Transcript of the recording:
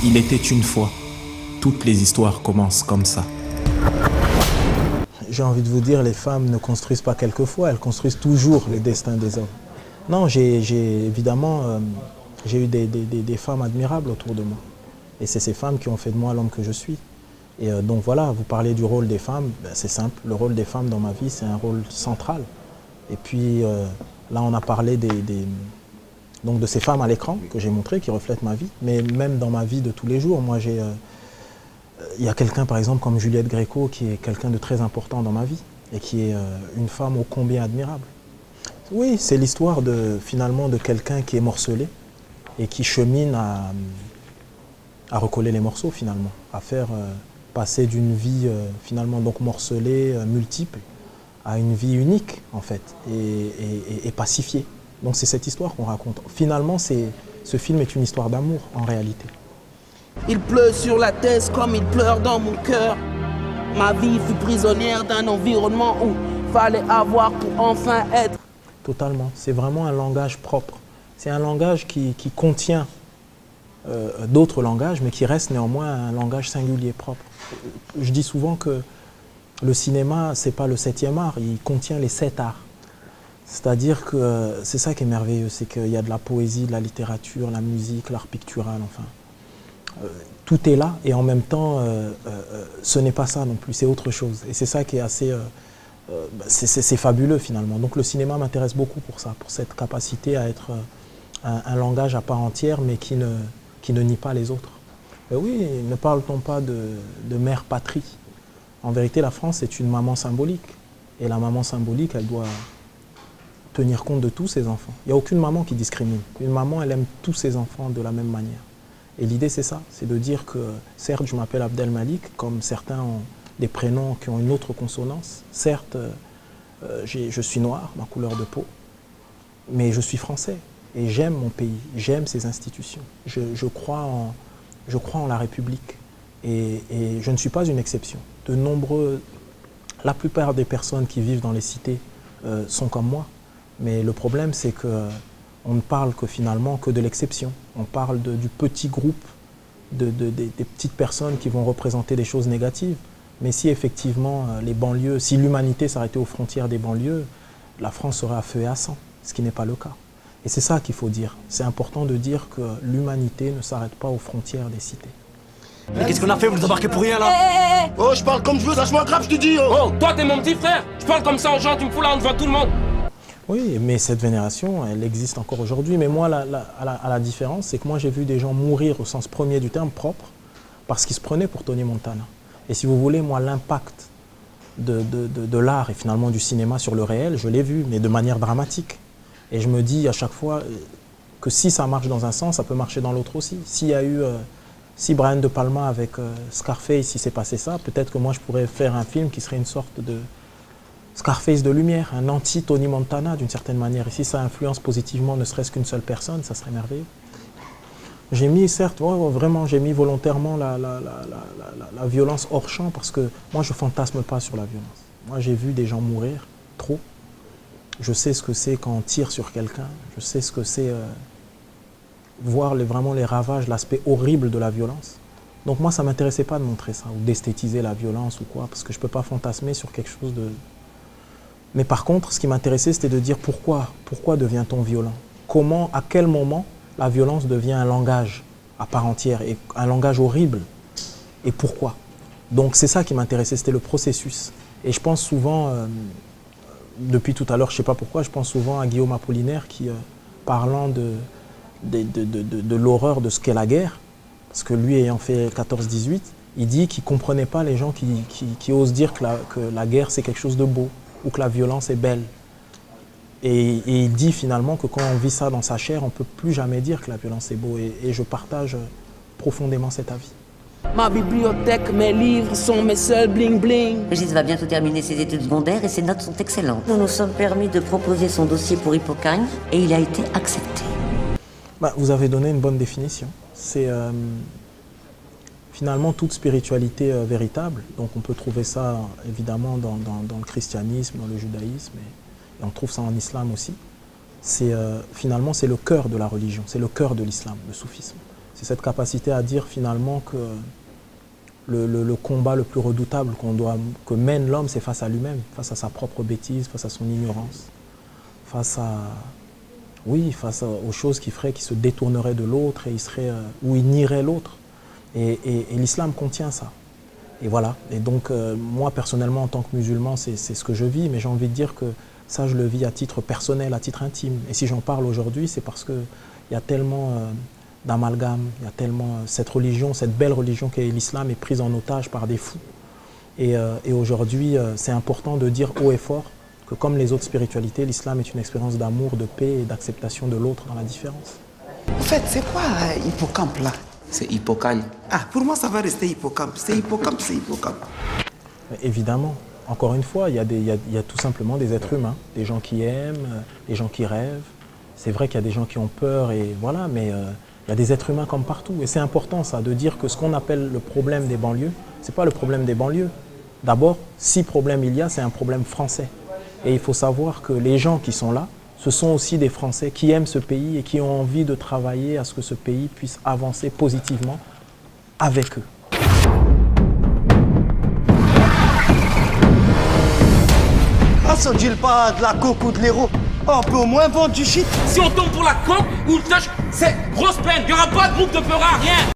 Il était une fois. Toutes les histoires commencent comme ça. J'ai envie de vous dire, les femmes ne construisent pas quelquefois, elles construisent toujours le destin des hommes. Non, évidemment, j'ai eu des femmes admirables autour de moi. Et c'est ces femmes qui ont fait de moi l'homme que je suis. Et donc voilà, vous parlez du rôle des femmes, ben c'est simple. Le rôle des femmes dans ma vie, c'est un rôle central. Et puis là, on a parlé donc de ces femmes à l'écran que j'ai montrées, qui reflètent ma vie. Mais même dans ma vie de tous les jours, moi il y a quelqu'un par exemple comme Juliette Gréco qui est quelqu'un de très important dans ma vie et qui est une femme ô combien admirable. Oui, c'est l'histoire finalement de quelqu'un qui est morcelé et qui chemine à recoller les morceaux finalement, à faire passer d'une vie finalement donc morcelée, multiple, à une vie unique en fait et pacifiée. Donc c'est cette histoire qu'on raconte. Finalement, ce film est une histoire d'amour en réalité. Il pleut sur la tête comme il pleure dans mon cœur. Ma vie fut prisonnière d'un environnement où fallait avoir pour enfin être. Totalement, c'est vraiment un langage propre. C'est un langage qui contient d'autres langages, mais qui reste néanmoins un langage singulier propre. Je dis souvent que le cinéma, c'est pas le 7e art, il contient les 7 arts. C'est-à-dire que c'est ça qui est merveilleux, c'est qu'il y a de la poésie, de la littérature, la musique, l'art pictural, enfin. Tout est là et en même temps, ce n'est pas ça non plus, c'est autre chose. Et c'est ça qui est assez... c'est fabuleux finalement. Donc le cinéma m'intéresse beaucoup pour ça, pour cette capacité à être un langage à part entière, mais qui ne nie pas les autres. Et oui, ne parle-t-on pas de mère patrie? En vérité, la France est une maman symbolique. Et la maman symbolique, elle doit tenir compte de tous ses enfants. Il n'y a aucune maman qui discrimine. Une maman, elle aime tous ses enfants de la même manière. Et l'idée, c'est ça, c'est de dire que, certes, je m'appelle Abdel Malik, comme certains ont des prénoms qui ont une autre consonance. Certes, je suis noir, ma couleur de peau, mais je suis français. Et j'aime mon pays, j'aime ses institutions. Je crois en la République. Et je ne suis pas une exception. La plupart des personnes qui vivent dans les cités sont comme moi. Mais le problème, c'est qu'on ne parle que finalement que de l'exception. On parle du petit groupe, des petites personnes qui vont représenter des choses négatives. Mais si effectivement les banlieues, si l'humanité s'arrêtait aux frontières des banlieues, la France serait à feu et à sang, ce qui n'est pas le cas. Et c'est ça qu'il faut dire. C'est important de dire que l'humanité ne s'arrête pas aux frontières des cités. Mais qu'est-ce qu'on a fait? Vous nous embarquez pour rien là? Oh, je parle comme je veux, lâche-moi grave, je te dis. Oh, toi t'es mon petit frère. Je parle comme ça aux gens, tu me fous là devant tout le monde. Oui, mais cette vénération, elle existe encore aujourd'hui. Mais moi, la différence, c'est que moi, j'ai vu des gens mourir au sens premier du terme propre parce qu'ils se prenaient pour Tony Montana. Et si vous voulez, moi, l'impact de l'art et finalement du cinéma sur le réel, je l'ai vu, mais de manière dramatique. Et je me dis à chaque fois que si ça marche dans un sens, ça peut marcher dans l'autre aussi. Si Brian De Palma avec Scarface, si c'est passé ça, peut-être que moi, je pourrais faire un film qui serait une sorte de Scarface de lumière, un anti-Tony Montana d'une certaine manière. Et si ça influence positivement ne serait-ce qu'une seule personne, ça serait merveilleux. J'ai mis, certes, vraiment, j'ai mis volontairement la violence hors champ parce que moi, je ne fantasme pas sur la violence. Moi, j'ai vu des gens mourir, trop. Je sais ce que c'est quand on tire sur quelqu'un. Je sais ce que c'est voir vraiment les ravages, l'aspect horrible de la violence. Donc moi, ça ne m'intéressait pas de montrer ça ou d'esthétiser la violence ou quoi, parce que je ne peux pas fantasmer sur quelque chose de... Mais par contre, ce qui m'intéressait, c'était de dire pourquoi devient-on violent? Comment, à quel moment la violence devient un langage à part entière, et un langage horrible? Et pourquoi? Donc c'est ça qui m'intéressait, c'était le processus. Et je pense souvent, depuis tout à l'heure, je ne sais pas pourquoi, je pense souvent à Guillaume Apollinaire qui, parlant de l'horreur de ce qu'est la guerre, parce que lui ayant fait 14-18, il dit qu'il ne comprenait pas les gens qui osent dire que la guerre c'est quelque chose de beau, ou que la violence est belle. Et il dit finalement que quand on vit ça dans sa chair, on ne peut plus jamais dire que la violence est beau. Et je partage profondément cet avis. Ma bibliothèque, mes livres sont mes seuls bling-bling. Régis va bientôt terminer ses études secondaires et ses notes sont excellentes. Nous nous sommes permis de proposer son dossier pour Hippocagne et il a été accepté. Vous avez donné une bonne définition. C'est finalement toute spiritualité véritable. Donc on peut trouver ça évidemment dans le christianisme, dans le judaïsme, et on trouve ça en islam aussi. Finalement c'est le cœur de la religion, c'est le cœur de l'islam, le soufisme. C'est cette capacité à dire finalement que le combat le plus redoutable que mène l'homme, c'est face à lui-même, face à sa propre bêtise, face à son ignorance, face aux choses qu'il ferait, qui se détourneraient de l'autre et où il nierait l'autre. Et l'islam contient ça. Et voilà. Et donc, moi, personnellement, en tant que musulman, c'est ce que je vis, mais j'ai envie de dire que ça, je le vis à titre personnel, à titre intime. Et si j'en parle aujourd'hui, c'est parce qu'il y a tellement d'amalgame, il y a tellement cette religion, cette belle religion qu'est l'islam est prise en otage par des fous. Et aujourd'hui, c'est important de dire haut et fort que comme les autres spiritualités, l'islam est une expérience d'amour, de paix et d'acceptation de l'autre dans la différence. En fait, c'est quoi hippocampe là? C'est Hippocagne. Ah, pour moi, ça va rester hippocampe. C'est hippocampe, c'est hippocampe. Évidemment. Encore une fois, il y a tout simplement des êtres humains, des gens qui aiment, des gens qui rêvent. C'est vrai qu'il y a des gens qui ont peur, et voilà, mais il y a des êtres humains comme partout. Et c'est important, ça, de dire que ce qu'on appelle le problème des banlieues, ce n'est pas le problème des banlieues. D'abord, si problème il y a, c'est un problème français. Et il faut savoir que les gens qui sont là, ce sont aussi des Français qui aiment ce pays et qui ont envie de travailler à ce que ce pays puisse avancer positivement avec eux. Ah, ça dit pas de la coke ou de l'héros. On peut au moins vendre du shit. Si on tombe pour la coque ou le touch, c'est grosse peine. Il n'y aura pas de groupe de peur à rien.